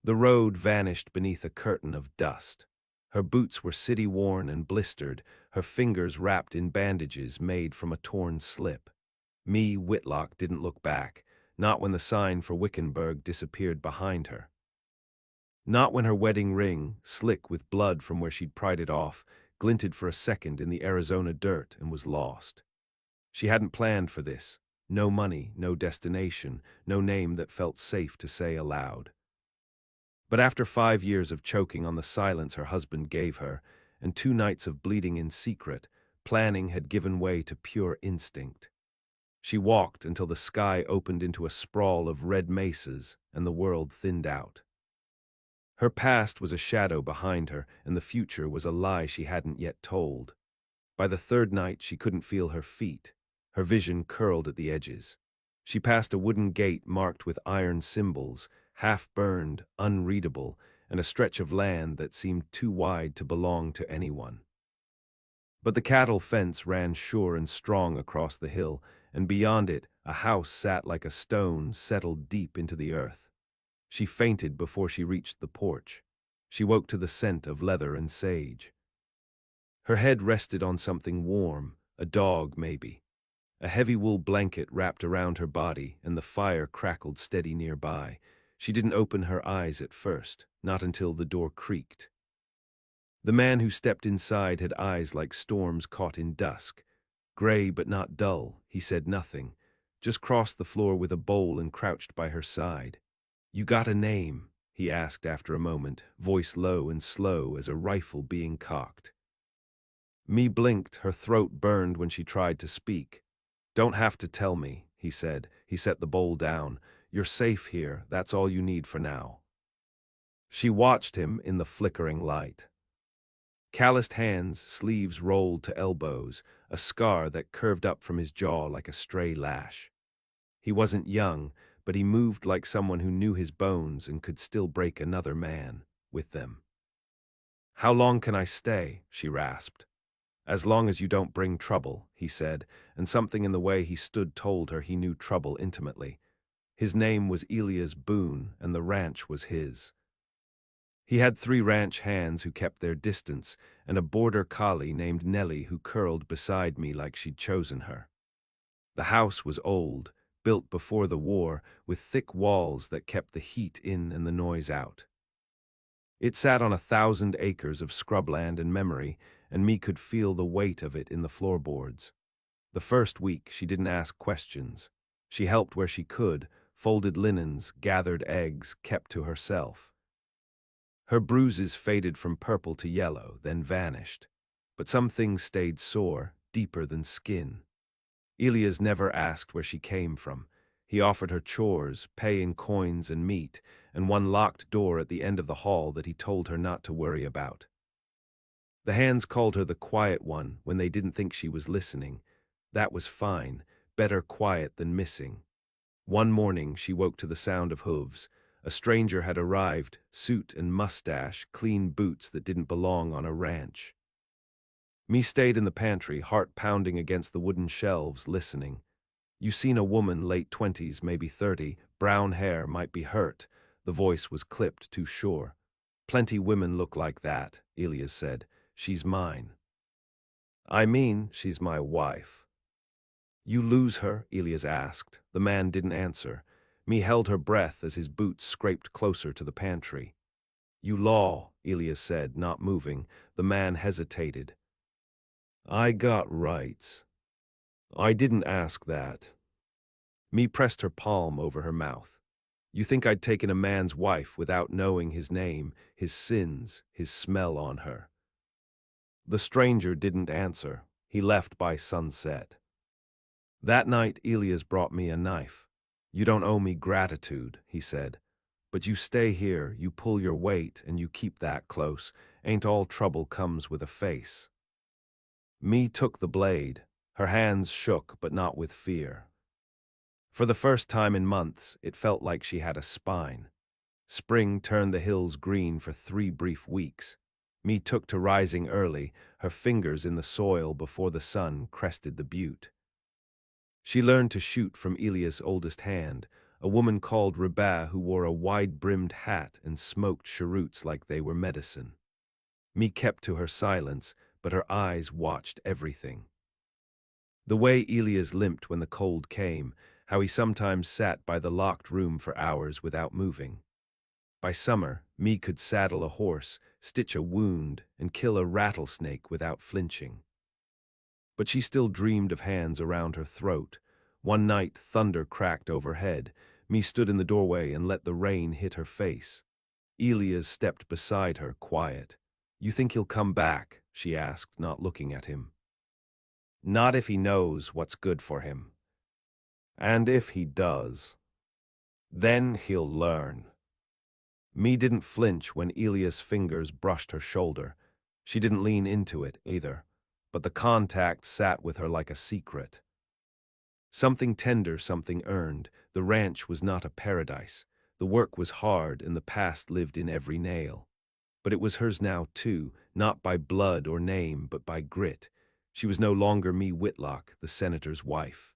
The road vanished beneath a curtain of dust. Her boots were city-worn and blistered, her fingers wrapped in bandages made from a torn slip. Me, Whitlock, didn't look back, not when the sign for Wickenburg disappeared behind her. Not when her wedding ring, slick with blood from where she'd pried it off, glinted for a second in the Arizona dirt and was lost. She hadn't planned for this. No money, no destination, no name that felt safe to say aloud. But after 5 years of choking on the silence her husband gave her, and 2 nights of bleeding in secret, planning had given way to pure instinct. She walked until the sky opened into a sprawl of red mesas and the world thinned out. Her past was a shadow behind her, and the future was a lie she hadn't yet told. By the third night she couldn't feel her feet. Her vision curled at the edges. She passed a wooden gate marked with iron symbols, half-burned, unreadable, and a stretch of land that seemed too wide to belong to anyone. But the cattle fence ran sure and strong across the hill, and beyond it a house sat like a stone settled deep into the earth. She fainted before she reached the porch. She woke to the scent of leather and sage. Her head rested on something warm, a dog maybe. A heavy wool blanket wrapped around her body, and the fire crackled steady nearby. She didn't open her eyes at first, not until the door creaked. The man who stepped inside had eyes like storms caught in dusk. Gray but not dull, he said nothing, just crossed the floor with a bowl and crouched by her side. "You got a name?" he asked after a moment, voice low and slow as a rifle being cocked. Me blinked, her throat burned when she tried to speak. "Don't have to tell me," he said. He set the bowl down. "You're safe here, that's all you need for now." She watched him in the flickering light. Calloused hands, sleeves rolled to elbows, a scar that curved up from his jaw like a stray lash. He wasn't young, but he moved like someone who knew his bones and could still break another man with them. "How long can I stay?" she rasped. "As long as you don't bring trouble," he said, and something in the way he stood told her he knew trouble intimately. His name was Elias Boone, and the ranch was his. He had 3 ranch hands who kept their distance, and a border collie named Nellie who curled beside me like she'd chosen her. The house was old, built before the war, with thick walls that kept the heat in and the noise out. It sat on 1,000 acres of scrubland and memory, and me could feel the weight of it in the floorboards. The first week she didn't ask questions. She helped where she could, folded linens, gathered eggs, kept to herself. Her bruises faded from purple to yellow, then vanished. But some things stayed sore, deeper than skin. Elias never asked where she came from. He offered her chores, pay in coins and meat, and one locked door at the end of the hall that he told her not to worry about. The hands called her the quiet one when they didn't think she was listening. That was fine, better quiet than missing. One morning she woke to the sound of hooves. A stranger had arrived, suit and mustache, clean boots that didn't belong on a ranch. Me stayed in the pantry, heart pounding against the wooden shelves, listening. "You seen a woman, late 20s, maybe 30, brown hair, might be hurt." The voice was clipped, too sure. "Plenty women look like that," Elias said. "She's mine." "I mean, she's my wife." "You lose her?" Elias asked. The man didn't answer. Me held her breath as his boots scraped closer to the pantry. "You law," Elias said, not moving. The man hesitated. "I got rights. I didn't ask that." Me pressed her palm over her mouth. "You think I'd taken a man's wife without knowing his name, his sins, his smell on her?" The stranger didn't answer. He left by sunset. That night Elias brought me a knife. "You don't owe me gratitude," he said. "But you stay here, you pull your weight, and you keep that close. Ain't all trouble comes with a face." Me took the blade. Her hands shook, but not with fear. For the first time in months, it felt like she had a spine. Spring turned the hills green for 3 brief weeks. Me took to rising early, her fingers in the soil before the sun crested the butte. She learned to shoot from Elias' oldest hand, a woman called Reba who wore a wide-brimmed hat and smoked cheroots like they were medicine. Me kept to her silence, but her eyes watched everything. The way Elias limped when the cold came, how he sometimes sat by the locked room for hours without moving. By summer, me could saddle a horse, stitch a wound, and kill a rattlesnake without flinching. But she still dreamed of hands around her throat. One night, thunder cracked overhead. Me stood in the doorway and let the rain hit her face. Elias stepped beside her, quiet. "You think he'll come back?" she asked, not looking at him. "Not if he knows what's good for him. And if he does, then he'll learn." Me didn't flinch when Elias' fingers brushed her shoulder. She didn't lean into it, either, but the contact sat with her like a secret. Something tender, something earned. The ranch was not a paradise. The work was hard, and the past lived in every nail. But it was hers now, too, not by blood or name, but by grit. She was no longer me Whitlock, the senator's wife.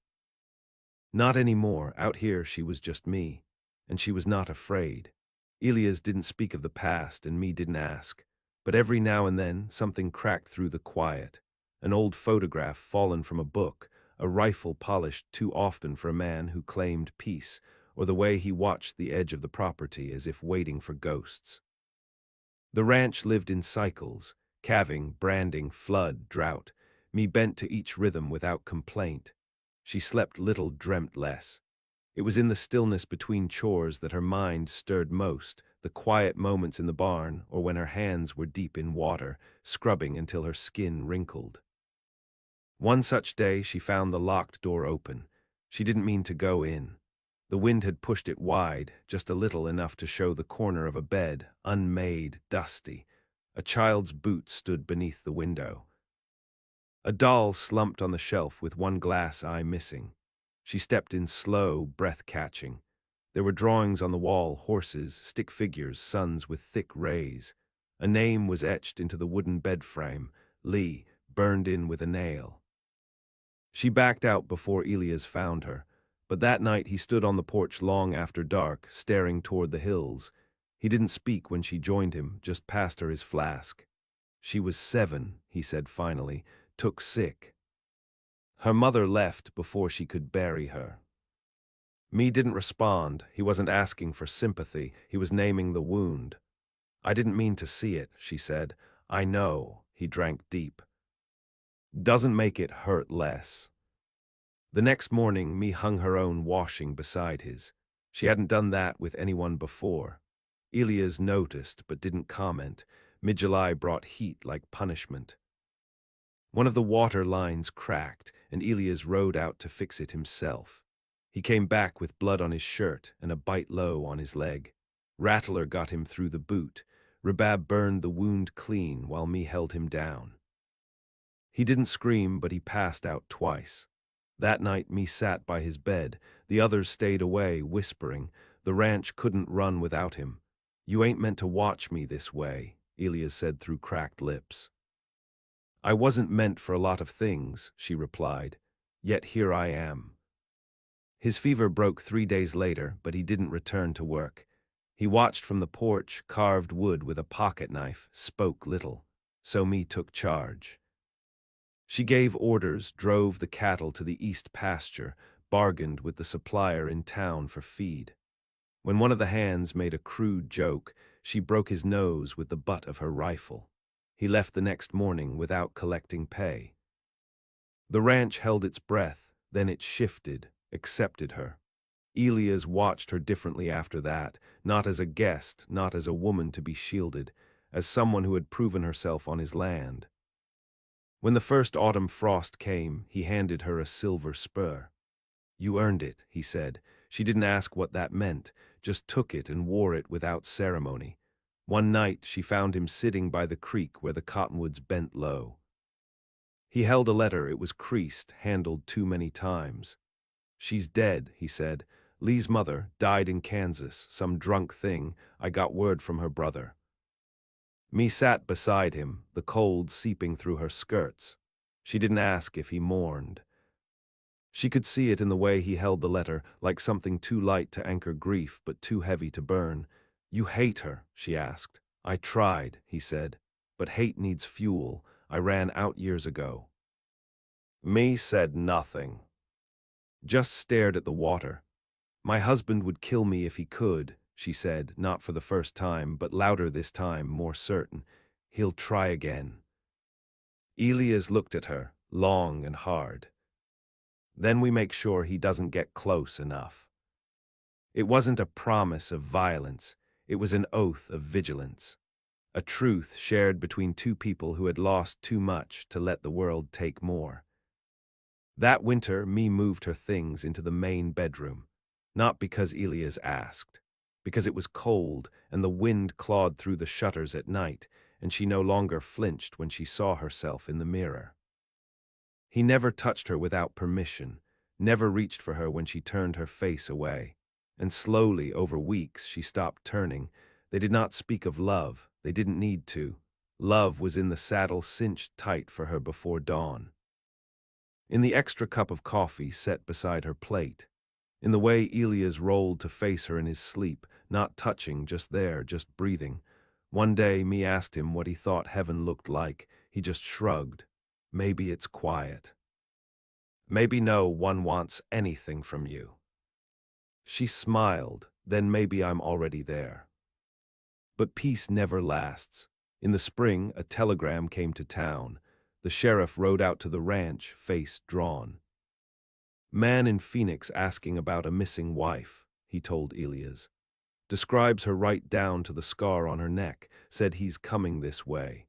Not anymore. Out here she was just me, and she was not afraid. Elias didn't speak of the past, and me didn't ask. But every now and then, something cracked through the quiet. An old photograph fallen from a book, a rifle polished too often for a man who claimed peace, or the way he watched the edge of the property as if waiting for ghosts. The ranch lived in cycles, calving, branding, flood, drought. Me bent to each rhythm without complaint. She slept little, dreamt less. It was in the stillness between chores that her mind stirred most, the quiet moments in the barn or when her hands were deep in water, scrubbing until her skin wrinkled. One such day she found the locked door open. She didn't mean to go in. The wind had pushed it wide, just a little, enough to show the corner of a bed, unmade, dusty. A child's boot stood beneath the window. A doll slumped on the shelf with one glass eye missing. She stepped in slow, breath-catching. There were drawings on the wall, horses, stick figures, suns with thick rays. A name was etched into the wooden bed frame, Lee, burned in with a nail. She backed out before Elias found her, but that night he stood on the porch long after dark, staring toward the hills. He didn't speak when she joined him, just passed her his flask. "She was 7, he said finally, took sick. Her mother left before she could bury her." Me didn't respond. He wasn't asking for sympathy. He was naming the wound. "I didn't mean to see it," she said. "I know." He drank deep. "Doesn't make it hurt less." The next morning, me hung her own washing beside his. She hadn't done that with anyone before. Elias noticed, but didn't comment. Mid-July brought heat like punishment. One of the water lines cracked, and Elias rode out to fix it himself. He came back with blood on his shirt and a bite low on his leg. Rattler got him through the boot. Rebab burned the wound clean while me held him down. He didn't scream, but he passed out twice. That night me sat by his bed. The others stayed away, whispering. The ranch couldn't run without him. "You ain't meant to watch me this way," Elias said through cracked lips. "I wasn't meant for a lot of things," she replied. "Yet here I am." His fever broke 3 days later, but he didn't return to work. He watched from the porch, carved wood with a pocket knife, spoke little. So me took charge. She gave orders, drove the cattle to the east pasture, bargained with the supplier in town for feed. When one of the hands made a crude joke, she broke his nose with the butt of her rifle. He left the next morning without collecting pay. The ranch held its breath, then it shifted, accepted her. Elias watched her differently after that, not as a guest, not as a woman to be shielded, as someone who had proven herself on his land. When the first autumn frost came, he handed her a silver spur. "You earned it," he said. She didn't ask what that meant, just took it and wore it without ceremony. One night she found him sitting by the creek where the cottonwoods bent low. He held a letter. It was creased, handled too many times. "She's dead," he said. "Lee's mother died in Kansas, some drunk thing. I got word from her brother." Me sat beside him, the cold seeping through her skirts. She didn't ask if he mourned. She could see it in the way he held the letter, like something too light to anchor grief but too heavy to burn. "You hate her?" she asked. "I tried," he said. "But hate needs fuel. I ran out years ago." Me said nothing, just stared at the water. "My husband would kill me if he could," she said, not for the first time, but louder this time, more certain. "He'll try again." Elias looked at her, long and hard. "Then we make sure he doesn't get close enough." It wasn't a promise of violence, it was an oath of vigilance. A truth shared between two people who had lost too much to let the world take more. That winter, Me moved her things into the main bedroom, not because Elias asked, because it was cold and the wind clawed through the shutters at night, and she no longer flinched when she saw herself in the mirror. He never touched her without permission, never reached for her when she turned her face away. And slowly, over weeks, she stopped turning. They did not speak of love, they didn't need to. Love was in the saddle cinched tight for her before dawn. In the extra cup of coffee set beside her plate, in the way Elias rolled to face her in his sleep, not touching, just there, just breathing. One day, Me asked him what he thought heaven looked like. He just shrugged. "Maybe it's quiet. Maybe no one wants anything from you." She smiled. "Then maybe I'm already there." But peace never lasts. In the spring, a telegram came to town. The sheriff rode out to the ranch, face drawn. "Man in Phoenix asking about a missing wife," he told Elias. "Describes her right down to the scar on her neck, said he's coming this way."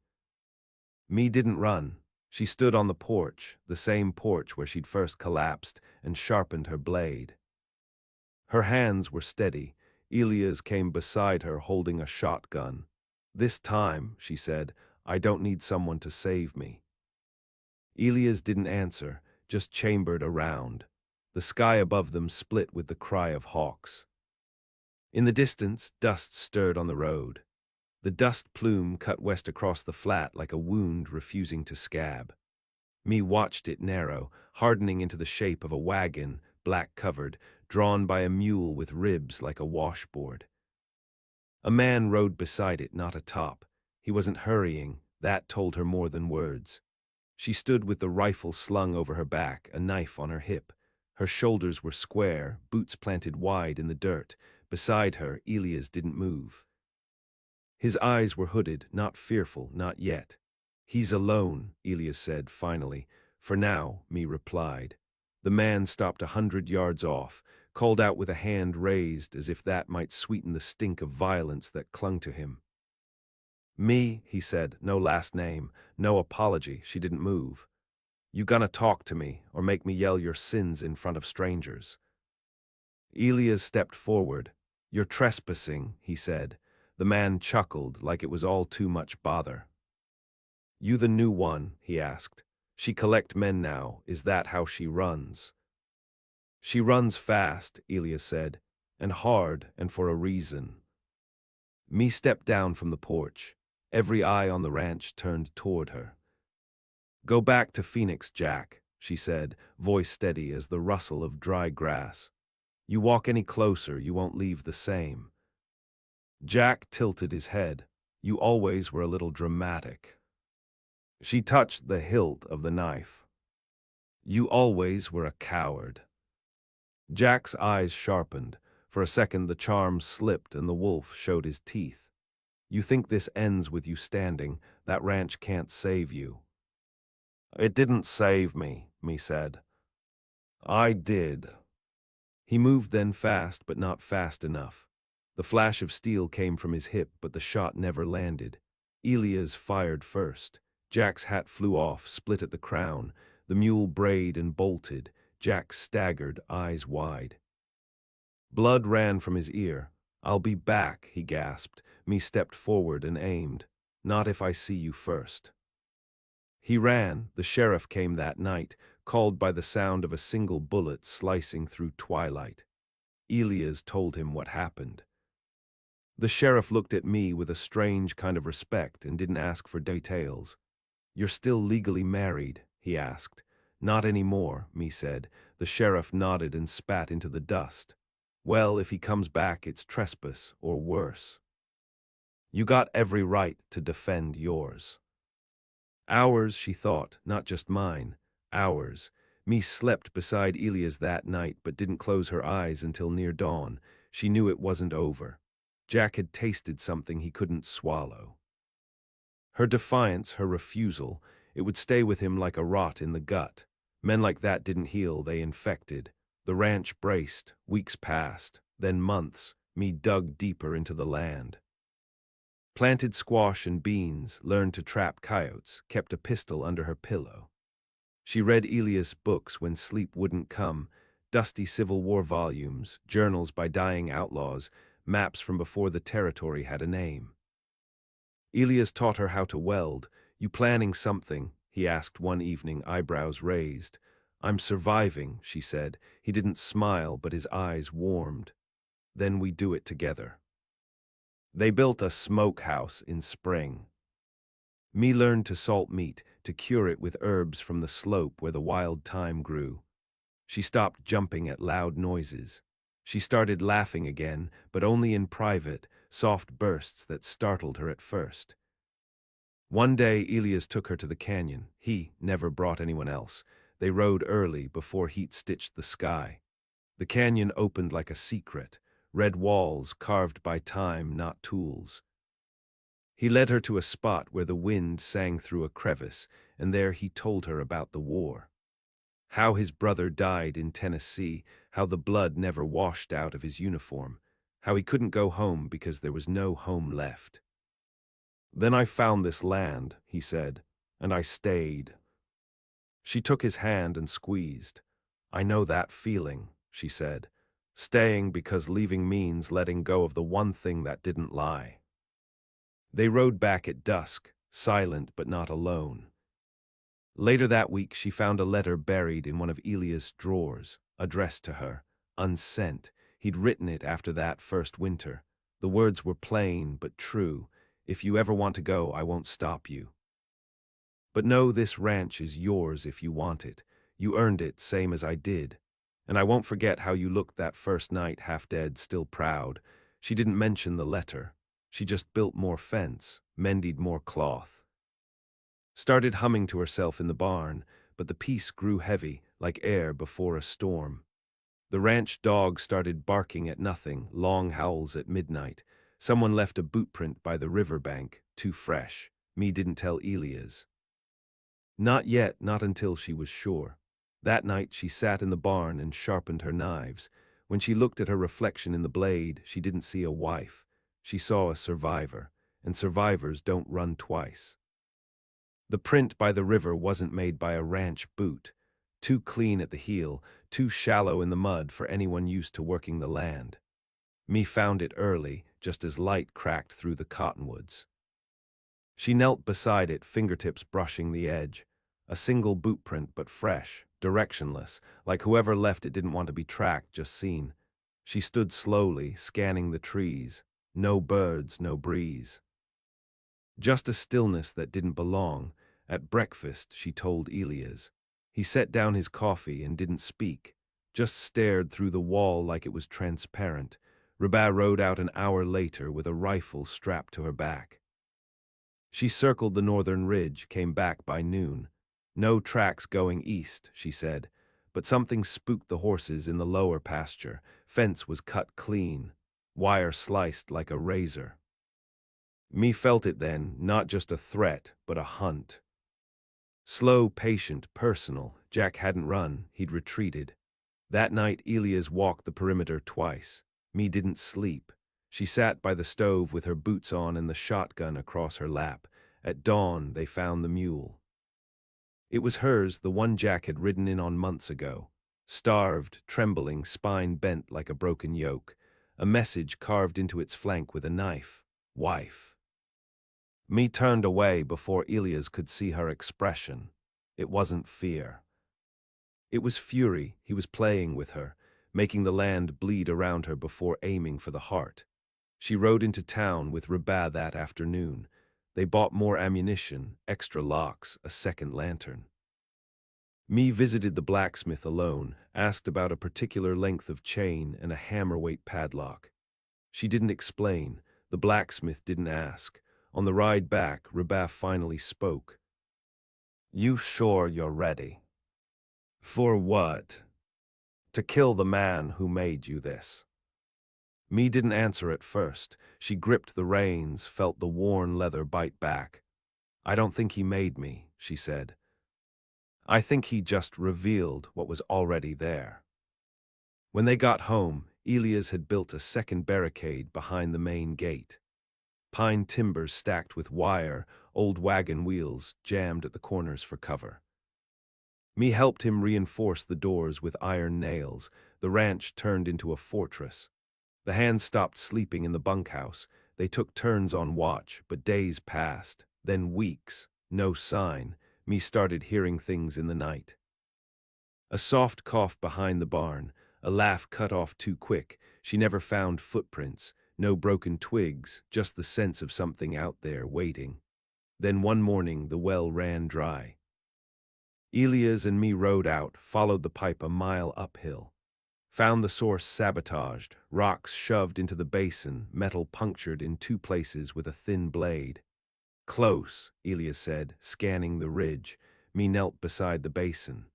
Me didn't run. She stood on the porch, the same porch where she'd first collapsed, and sharpened her blade. Her hands were steady. Elias came beside her holding a shotgun. "This time," she said, "I don't need someone to save me." Elias didn't answer, just chambered around. The sky above them split with the cry of hawks. In the distance, dust stirred on the road. The dust plume cut west across the flat like a wound refusing to scab. Me watched it narrow, hardening into the shape of a wagon, black-covered, drawn by a mule with ribs like a washboard. A man rode beside it, not atop. He wasn't hurrying, that told her more than words. She stood with the rifle slung over her back, a knife on her hip. Her shoulders were square, boots planted wide in the dirt. Beside her, Elias didn't move. His eyes were hooded, not fearful, not yet. "He's alone," Elias said, finally. "For now," Me replied. The man stopped 100 yards off, called out with a hand raised as if that might sweeten the stink of violence that clung to him. "Me," he said, no last name, no apology. She didn't move. "You gonna talk to me, or make me yell your sins in front of strangers?" Elias stepped forward. "You're trespassing," he said. The man chuckled like it was all too much bother. "You the new one?" he asked. "She collect men now, is that how she runs?" "She runs fast," Elias said, "and hard, and for a reason." Me stepped down from the porch. Every eye on the ranch turned toward her. "Go back to Phoenix, Jack," she said, voice steady as the rustle of dry grass. "You walk any closer, you won't leave the same." Jack tilted his head. "You always were a little dramatic." She touched the hilt of the knife. "You always were a coward." Jack's eyes sharpened. For a second the charm slipped and the wolf showed his teeth. "You think this ends with you standing. That ranch can't save you." "It didn't save me," Me said. "I did." He moved then fast, but not fast enough. The flash of steel came from his hip, but the shot never landed. Elias fired first. Jack's hat flew off, split at the crown. The mule brayed and bolted. Jack staggered, eyes wide. Blood ran from his ear. "I'll be back," he gasped. Me stepped forward and aimed. "Not if I see you first." He ran. The sheriff came that night, called by the sound of a single bullet slicing through twilight. Elias told him what happened. The sheriff looked at me with a strange kind of respect and didn't ask for details. "You're still legally married?" he asked. Not anymore, me said. The sheriff nodded and spat into the dust. Well, if he comes back, it's trespass, or worse. You got every right to defend yours. Ours, she thought, not just mine. Ours. Me slept beside Elias that night but didn't close her eyes until near dawn. She knew it wasn't over. Jack had tasted something he couldn't swallow. Her defiance, her refusal, it would stay with him like a rot in the gut. Men like that didn't heal, they infected. The ranch braced, weeks passed, then months. Me dug deeper into the land. Planted squash and beans, learned to trap coyotes, kept a pistol under her pillow. She read Elias' books when sleep wouldn't come, dusty Civil War volumes, journals by dying outlaws, maps from before the territory had a name. Elias taught her how to weld. You planning something? He asked one evening, eyebrows raised. I'm surviving, she said. He didn't smile, but his eyes warmed. Then we do it together. They built a smokehouse in spring. Me learned to salt meat, to cure it with herbs from the slope where the wild thyme grew. She stopped jumping at loud noises. She started laughing again, but only in private, soft bursts that startled her at first. One day, Elias took her to the canyon. He never brought anyone else. They rode early, before heat stitched the sky. The canyon opened like a secret, red walls carved by time, not tools. He led her to a spot where the wind sang through a crevice, and there he told her about the war. How his brother died in Tennessee, how the blood never washed out of his uniform, how he couldn't go home because there was no home left. Then I found this land, he said, and I stayed. She took his hand and squeezed. I know that feeling, she said. Staying because leaving means letting go of the one thing that didn't lie. They rode back at dusk, silent but not alone. Later that week, she found a letter buried in one of Elias' drawers, addressed to her, unsent. He'd written it after that first winter. The words were plain but true. If you ever want to go, I won't stop you. But know this ranch is yours if you want it. You earned it, same as I did. And I won't forget how you looked that first night, half dead, still proud. She didn't mention the letter. She just built more fence, mended more cloth. Started humming to herself in the barn, but the peace grew heavy, like air before a storm. The ranch dog started barking at nothing, long howls at midnight. Someone left a boot print by the riverbank, too fresh. Me didn't tell Elias. Not yet, not until she was sure. That night she sat in the barn and sharpened her knives. When she looked at her reflection in the blade, she didn't see a wife. She saw a survivor, and survivors don't run twice. The print by the river wasn't made by a ranch boot, too clean at the heel, too shallow in the mud for anyone used to working the land. Me found it early, just as light cracked through the cottonwoods. She knelt beside it, fingertips brushing the edge. A single boot print, but fresh, directionless, like whoever left it didn't want to be tracked, just seen. She stood slowly, scanning the trees. No birds, no breeze. Just a stillness that didn't belong. At breakfast, she told Elias. He set down his coffee and didn't speak, just stared through the wall like it was transparent. Rabat rode out an hour later with a rifle strapped to her back. She circled the northern ridge, came back by noon. No tracks going east, she said, but something spooked the horses in the lower pasture. Fence was cut clean, wire sliced like a razor. Me felt it then, not just a threat, but a hunt. Slow, patient, personal. Jack hadn't run, he'd retreated. That night Elias walked the perimeter twice. Me didn't sleep. She sat by the stove with her boots on and the shotgun across her lap. At dawn they found the mule. It was hers, the one Jack had ridden in on months ago. Starved, trembling, spine bent like a broken yoke. A message carved into its flank with a knife. Wife. Me turned away before Elias could see her expression. It wasn't fear. It was fury. He was playing with her, making the land bleed around her before aiming for the heart. She rode into town with Rabat that afternoon. They bought more ammunition, extra locks, a second lantern. Me visited the blacksmith alone, asked about a particular length of chain and a hammer-weight padlock. She didn't explain. The blacksmith didn't ask. On the ride back, Rebath finally spoke. "You sure you're ready?" "For what?" "To kill the man who made you this." Me didn't answer at first. She gripped the reins, felt the worn leather bite back. "I don't think he made me," she said. "I think he just revealed what was already there." When they got home, Elias had built a second barricade behind the main gate. Pine timbers stacked with wire, old wagon wheels jammed at the corners for cover. Me helped him reinforce the doors with iron nails. The ranch turned into a fortress. The hands stopped sleeping in the bunkhouse. They took turns on watch, but days passed, then weeks, no sign. Me started hearing things in the night. A soft cough behind the barn, a laugh cut off too quick. She never found footprints, no broken twigs, just the sense of something out there waiting. Then one morning the well ran dry. Elias and me rode out, followed the pipe a mile uphill. Found the source sabotaged, rocks shoved into the basin, metal punctured in two places with a thin blade. "Close," Elias said, scanning the ridge. Me knelt beside the basin.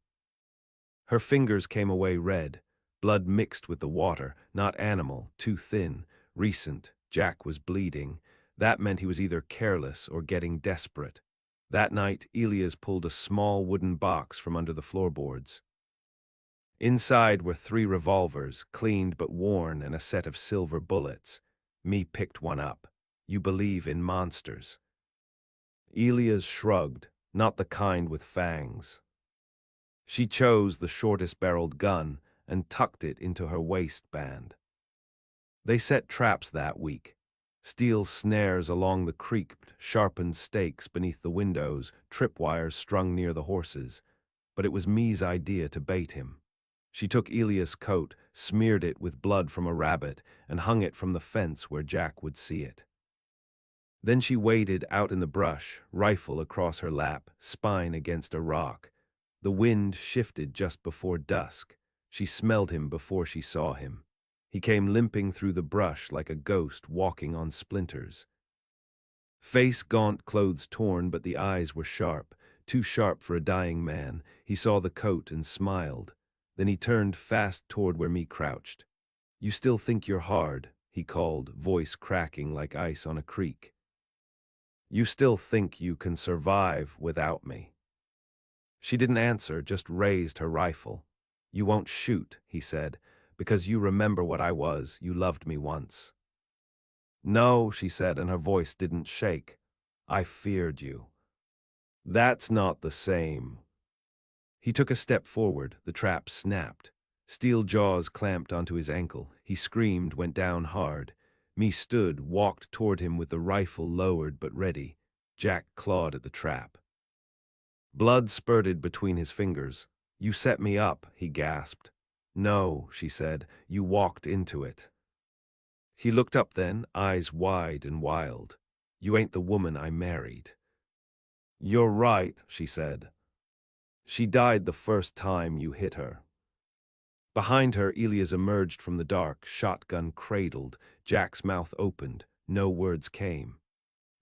Her fingers came away red, blood mixed with the water, not animal, too thin, recent. Jack was bleeding. That meant he was either careless or getting desperate. That night, Elias pulled a small wooden box from under the floorboards. Inside were 3 revolvers, cleaned but worn, and a set of silver bullets. Me picked one up. "You believe in monsters?" Elias shrugged, "Not the kind with fangs." She chose the shortest-barreled gun and tucked it into her waistband. They set traps that week. Steel snares along the creek, sharpened stakes beneath the windows, tripwires strung near the horses. But it was Me's idea to bait him. She took Elias' coat, smeared it with blood from a rabbit, and hung it from the fence where Jack would see it. Then she waded out in the brush, rifle across her lap, spine against a rock. The wind shifted just before dusk. She smelled him before she saw him. He came limping through the brush like a ghost walking on splinters. Face gaunt, clothes torn, but the eyes were sharp, too sharp for a dying man. He saw the coat and smiled. Then he turned fast toward where me crouched. "You still think you're hard," he called, voice cracking like ice on a creek. "You still think you can survive without me?" She didn't answer, just raised her rifle. "You won't shoot," he said, "because you remember what I was. You loved me once." "No," she said, and her voice didn't shake. "I feared you." "That's not the same." He took a step forward. The trap snapped. Steel jaws clamped onto his ankle. He screamed, went down hard. Me stood, walked toward him with the rifle lowered but ready. Jack clawed at the trap. Blood spurted between his fingers. "You set me up," he gasped. "No," she said, "you walked into it." He looked up then, eyes wide and wild. "You ain't the woman I married." "You're right," she said. "She died the first time you hit her." Behind her, Elias emerged from the dark, shotgun cradled. Jack's mouth opened. No words came.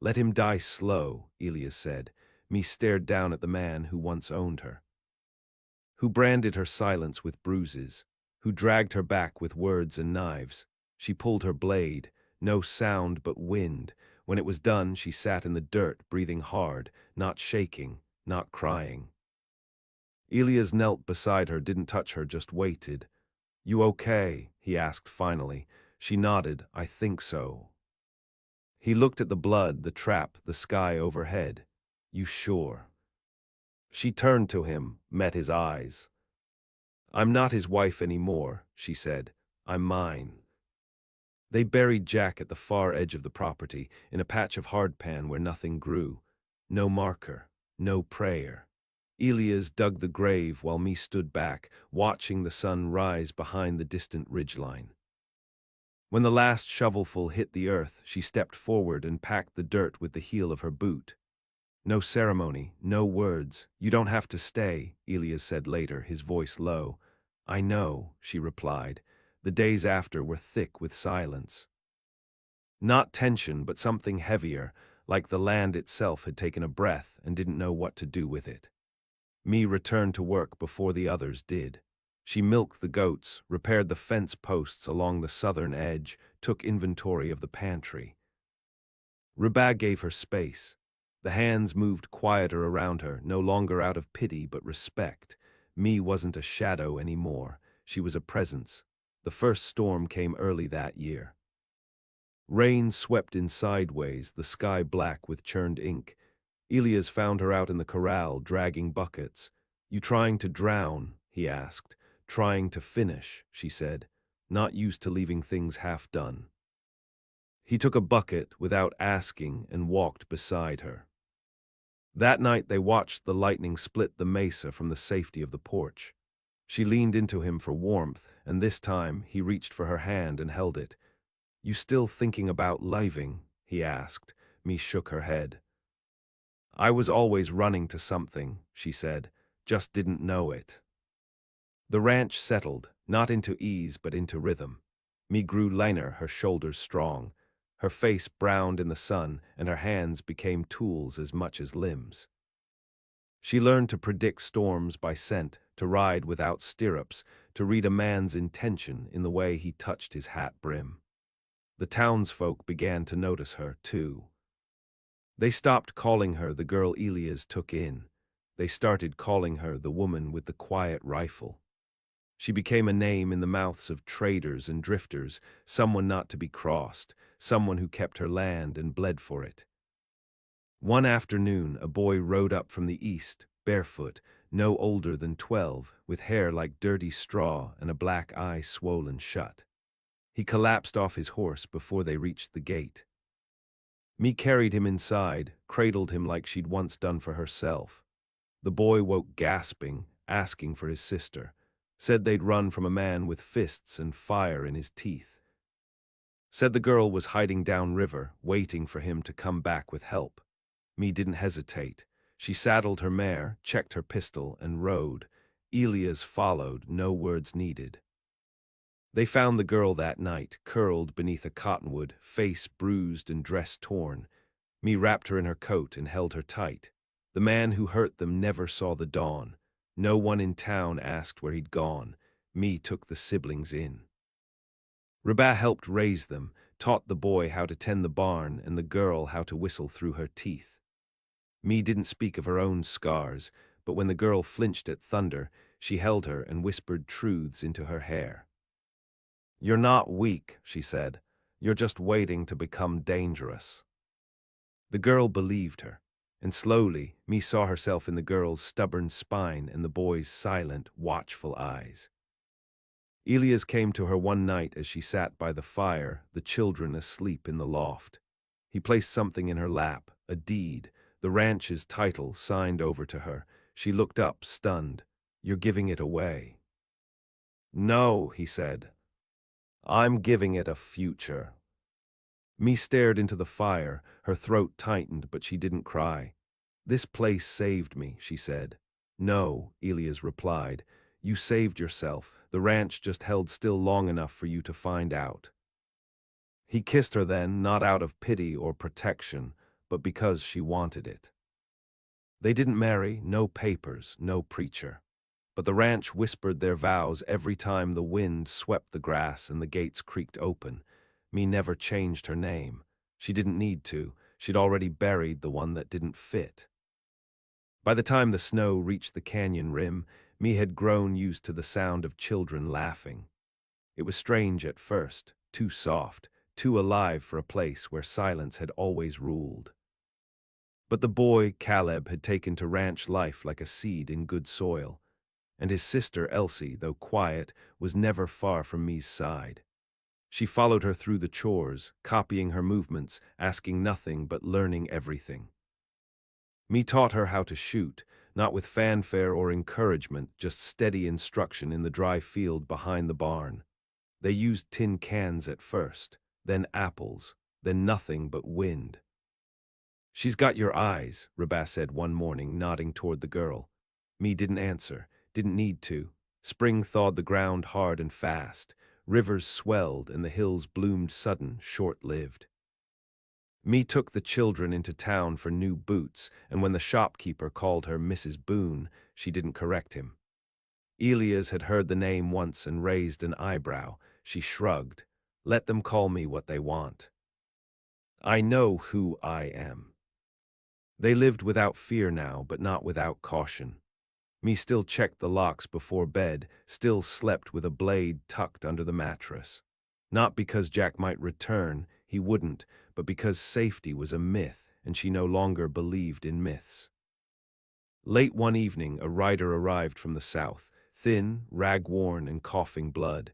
"Let him die slow," Elias said. Me stared down at the man who once owned her, who branded her silence with bruises, who dragged her back with words and knives. She pulled her blade, no sound but wind. When it was done, she sat in the dirt, breathing hard, not shaking, not crying. Elias knelt beside her, didn't touch her, just waited. "You okay?" he asked finally. She nodded. "I think so." He looked at the blood, the trap, the sky overhead. "You sure?" She turned to him, met his eyes. "I'm not his wife anymore," she said. "I'm mine." They buried Jack at the far edge of the property, in a patch of hardpan where nothing grew. No marker, no prayer. Elias dug the grave while me stood back, watching the sun rise behind the distant ridgeline. When the last shovelful hit the earth, she stepped forward and packed the dirt with the heel of her boot. No ceremony, no words. You don't have to stay, Elias said later, his voice low. I know, she replied. The days after were thick with silence. Not tension, but something heavier, like the land itself had taken a breath and didn't know what to do with it. Me returned to work before the others did. She milked the goats, repaired the fence posts along the southern edge, took inventory of the pantry. Rubag gave her space. The hands moved quieter around her, no longer out of pity but respect. Me wasn't a shadow anymore. She was a presence. The first storm came early that year. Rain swept in sideways, the sky black with churned ink. Elias found her out in the corral, dragging buckets. You trying to drown? He asked. Trying to finish, she said. Not used to leaving things half done. He took a bucket without asking and walked beside her. That night they watched the lightning split the mesa from the safety of the porch. She leaned into him for warmth, and this time he reached for her hand and held it. You still thinking about leaving? He asked. Me shook her head. I was always running to something, she said, just didn't know it. The ranch settled, not into ease but into rhythm. Me grew leaner, her shoulders strong. Her face browned in the sun, and her hands became tools as much as limbs. She learned to predict storms by scent, to ride without stirrups, to read a man's intention in the way he touched his hat brim. The townsfolk began to notice her, too. They stopped calling her the girl Elias took in. They started calling her the woman with the quiet rifle. She became a name in the mouths of traders and drifters, someone not to be crossed, someone who kept her land and bled for it. One afternoon, a boy rode up from the east, barefoot, no older than 12, with hair like dirty straw and a black eye swollen shut. He collapsed off his horse before they reached the gate. Me carried him inside, cradled him like she'd once done for herself. The boy woke gasping, asking for his sister. Said they'd run from a man with fists and fire in his teeth. Said the girl was hiding downriver, waiting for him to come back with help. Me didn't hesitate. She saddled her mare, checked her pistol, and rode. Elias followed, no words needed. They found the girl that night, curled beneath a cottonwood, face bruised and dress torn. Me wrapped her in her coat and held her tight. The man who hurt them never saw the dawn. No one in town asked where he'd gone. Me took the siblings in. Rabah helped raise them, taught the boy how to tend the barn and the girl how to whistle through her teeth. Me didn't speak of her own scars, but when the girl flinched at thunder, she held her and whispered truths into her hair. You're not weak, she said. You're just waiting to become dangerous. The girl believed her, and slowly me saw herself in the girl's stubborn spine and the boy's silent, watchful eyes. Elias came to her one night as she sat by the fire, the children asleep in the loft. He placed something in her lap, a deed, the ranch's title signed over to her. She looked up, stunned. You're giving it away. No, he said. I'm giving it a future. Me stared into the fire, her throat tightened, but she didn't cry. This place saved me, she said. No, Elias replied. You saved yourself. The ranch just held still long enough for you to find out. He kissed her then, not out of pity or protection, but because she wanted it. They didn't marry, no papers, no preacher. But the ranch whispered their vows every time the wind swept the grass and the gates creaked open. Me never changed her name. She didn't need to. She'd already buried the one that didn't fit. By the time the snow reached the canyon rim, me had grown used to the sound of children laughing. It was strange at first, too soft, too alive for a place where silence had always ruled. But the boy, Caleb, had taken to ranch life like a seed in good soil. And his sister, Elsie, though quiet, was never far from me's side. She followed her through the chores, copying her movements, asking nothing but learning everything. Me taught her how to shoot, not with fanfare or encouragement, just steady instruction in the dry field behind the barn. They used tin cans at first, then apples, then nothing but wind. She's got your eyes, Rabah said one morning, nodding toward the girl. Me didn't answer, didn't need to. Spring thawed the ground hard and fast. Rivers swelled and the hills bloomed sudden, short-lived. Me took the children into town for new boots, and when the shopkeeper called her Mrs. Boone, she didn't correct him. Elias had heard the name once and raised an eyebrow. She shrugged. Let them call me what they want. I know who I am. They lived without fear now, but not without caution. Me still checked the locks before bed, still slept with a blade tucked under the mattress. Not because Jack might return, he wouldn't, but because safety was a myth, and she no longer believed in myths. Late one evening, a rider arrived from the south, thin, rag-worn, and coughing blood.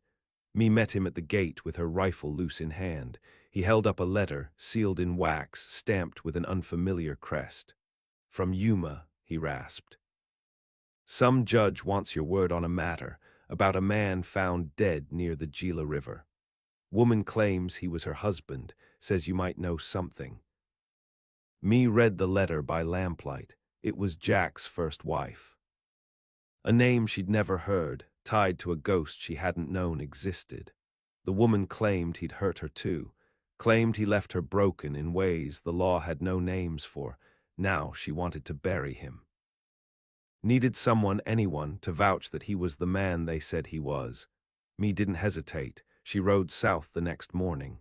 Me met him at the gate with her rifle loose in hand. He held up a letter, sealed in wax, stamped with an unfamiliar crest. From Yuma, he rasped. Some judge wants your word on a matter about a man found dead near the Gila River. Woman claims he was her husband, says you might know something. Me read the letter by lamplight. It was Jack's first wife. A name she'd never heard, tied to a ghost she hadn't known existed. The woman claimed he'd hurt her too, claimed he left her broken in ways the law had no names for. Now she wanted to bury him. Needed someone, anyone, to vouch that he was the man they said he was. Me didn't hesitate. She rode south the next morning.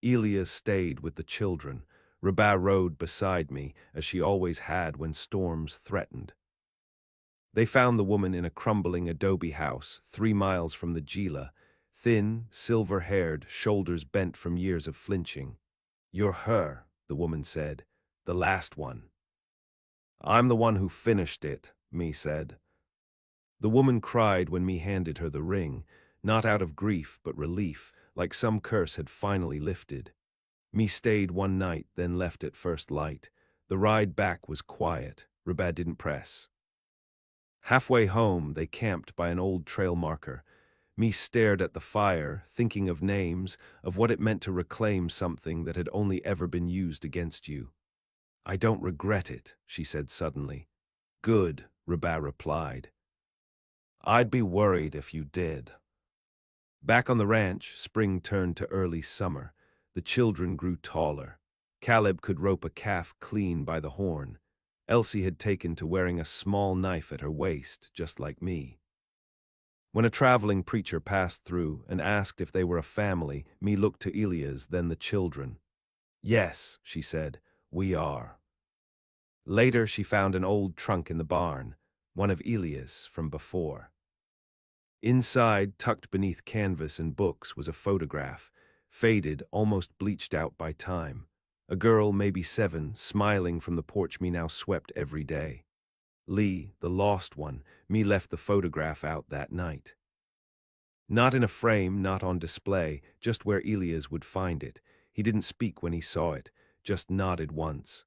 Elias stayed with the children. Rabah rode beside me, as she always had when storms threatened. They found the woman in a crumbling adobe house, 3 miles from the Gila, thin, silver-haired, shoulders bent from years of flinching. You're her, the woman said, the last one. I'm the one who finished it, me said. The woman cried when me handed her the ring, not out of grief but relief, like some curse had finally lifted. Me stayed one night, then left at first light. The ride back was quiet. Rabah didn't press. Halfway home, they camped by an old trail marker. Me stared at the fire, thinking of names, of what it meant to reclaim something that had only ever been used against you. I don't regret it, she said suddenly. Good, Rabah replied. I'd be worried if you did. Back on the ranch, spring turned to early summer. The children grew taller. Caleb could rope a calf clean by the horn. Elsie had taken to wearing a small knife at her waist, just like me. When a traveling preacher passed through and asked if they were a family, me looked to Elias, then the children. Yes, she said, we are. Later she found an old trunk in the barn, one of Elias from before. Inside, tucked beneath canvas and books, was a photograph, faded, almost bleached out by time. A girl, maybe 7, smiling from the porch me now swept every day. Lee, the lost one, me left the photograph out that night. Not in a frame, not on display, just where Elias would find it. He didn't speak when he saw it, just nodded once.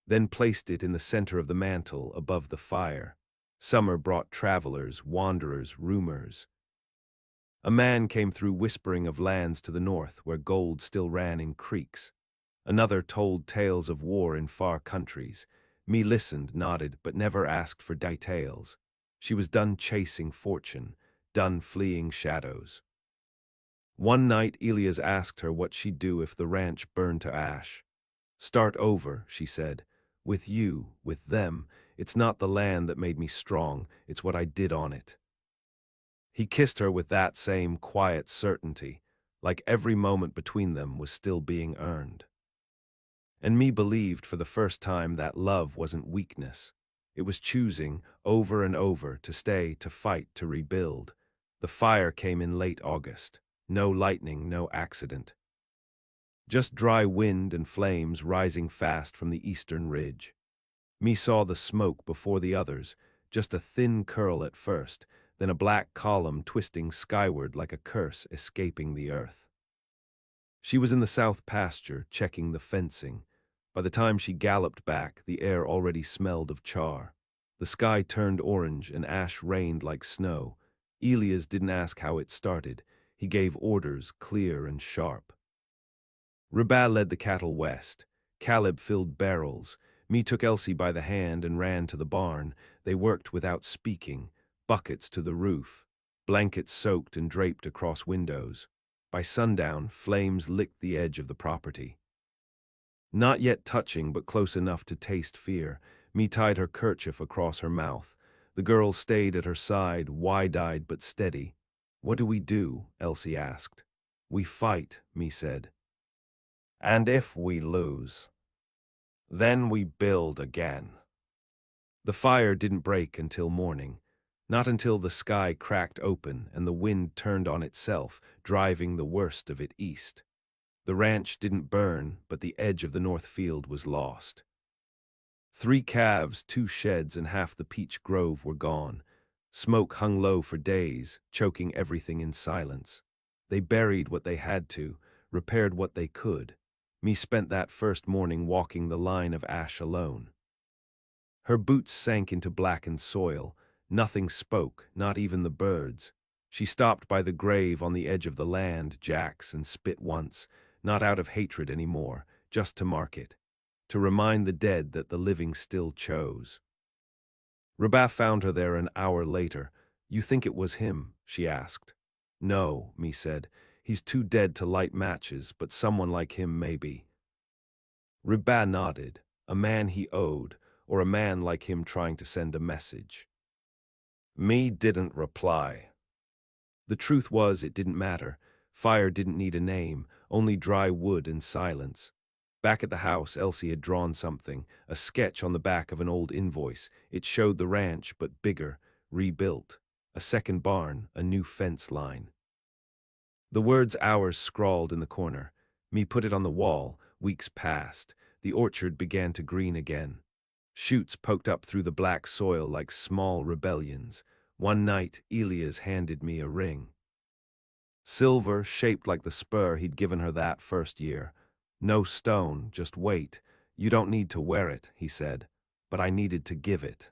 Then placed it in the center of the mantel, above the fire. Summer brought travelers, wanderers, rumors. A man came through whispering of lands to the north where gold still ran in creeks. Another told tales of war in far countries. Me listened, nodded, but never asked for details. She was done chasing fortune, done fleeing shadows. One night Elias asked her what she'd do if the ranch burned to ash. Start over, she said. With you, with them. It's not the land that made me strong, it's what I did on it. He kissed her with that same quiet certainty, like every moment between them was still being earned. And me believed for the first time that love wasn't weakness. It was choosing, over and over, to stay, to fight, to rebuild. The fire came in late August. No lightning, no accident. Just dry wind and flames rising fast from the eastern ridge. Me saw the smoke before the others, just a thin curl at first, then a black column twisting skyward like a curse escaping the earth. She was in the south pasture, checking the fencing. By the time she galloped back, the air already smelled of char. The sky turned orange and ash rained like snow. Elias didn't ask how it started. He gave orders, clear and sharp. Rabah led the cattle west. Caleb filled barrels. Me took Elsie by the hand and ran to the barn. They worked without speaking, buckets to the roof, blankets soaked and draped across windows. By sundown, flames licked the edge of the property. Not yet touching, but close enough to taste fear, Me tied her kerchief across her mouth. The girl stayed at her side, wide-eyed but steady. "What do we do?" Elsie asked. "We fight," Me said. "And if we lose, then we build again." The fire didn't break until morning, not until the sky cracked open and the wind turned on itself, driving the worst of it east. The ranch didn't burn, but the edge of the north field was lost. 3 calves, 2 sheds, and half the peach grove were gone. Smoke hung low for days, choking everything in silence. They buried what they had to, repaired what they could. Me spent that first morning walking the line of ash alone. Her boots sank into blackened soil. Nothing spoke, not even the birds. She stopped by the grave on the edge of the land, Jack's, and spit once, not out of hatred anymore, just to mark it, to remind the dead that the living still chose. Rabah found her there an hour later. "You think it was him?" she asked. "No," Me said. "He's too dead to light matches, but someone like him maybe." Rabah nodded. A man he owed, or a man like him trying to send a message. Me didn't reply. The truth was, it didn't matter. Fire didn't need a name, only dry wood and silence. Back at the house, Elsie had drawn something, a sketch on the back of an old invoice. It showed the ranch, but bigger, rebuilt. A second barn, a new fence line. The words "ours" scrawled in the corner. Me put it on the wall. Weeks passed. The orchard began to green again. Shoots poked up through the black soil like small rebellions. One night, Elias handed me a ring. Silver, shaped like the spur he'd given her that first year. "No stone, just weight. You don't need to wear it," he said, but I needed to give it.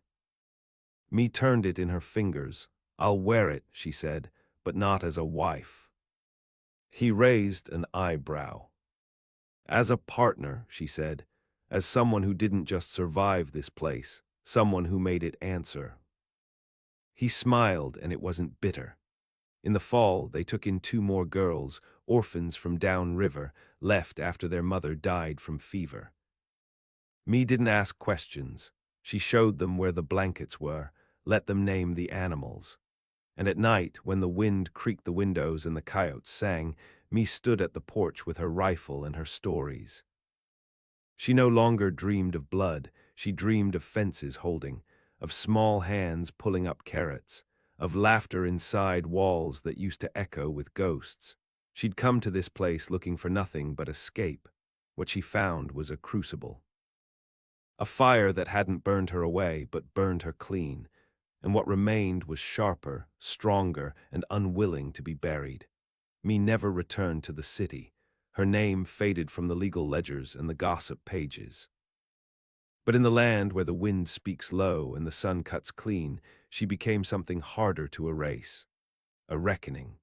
Me turned it in her fingers. "I'll wear it," she said, "but not as a wife." He raised an eyebrow. "As a partner," she said, "as someone who didn't just survive this place, someone who made it answer." He smiled, and it wasn't bitter. In the fall, they took in 2 more girls, orphans from downriver, left after their mother died from fever. Me didn't ask questions. She showed them where the blankets were, let them name the animals. And at night, when the wind creaked the windows and the coyotes sang, Me stood at the porch with her rifle and her stories. She no longer dreamed of blood, she dreamed of fences holding, of small hands pulling up carrots, of laughter inside walls that used to echo with ghosts. She'd come to this place looking for nothing but escape. What she found was a crucible. A fire that hadn't burned her away, but burned her clean, and what remained was sharper, stronger, and unwilling to be buried. Me never returned to the city. Her name faded from the legal ledgers and the gossip pages. But in the land where the wind speaks low and the sun cuts clean, she became something harder to erase. A reckoning.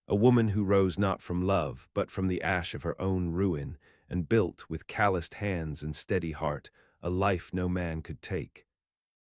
A woman who rose not from love, but from the ash of her own ruin, and built, with calloused hands and steady heart, a life no man could take.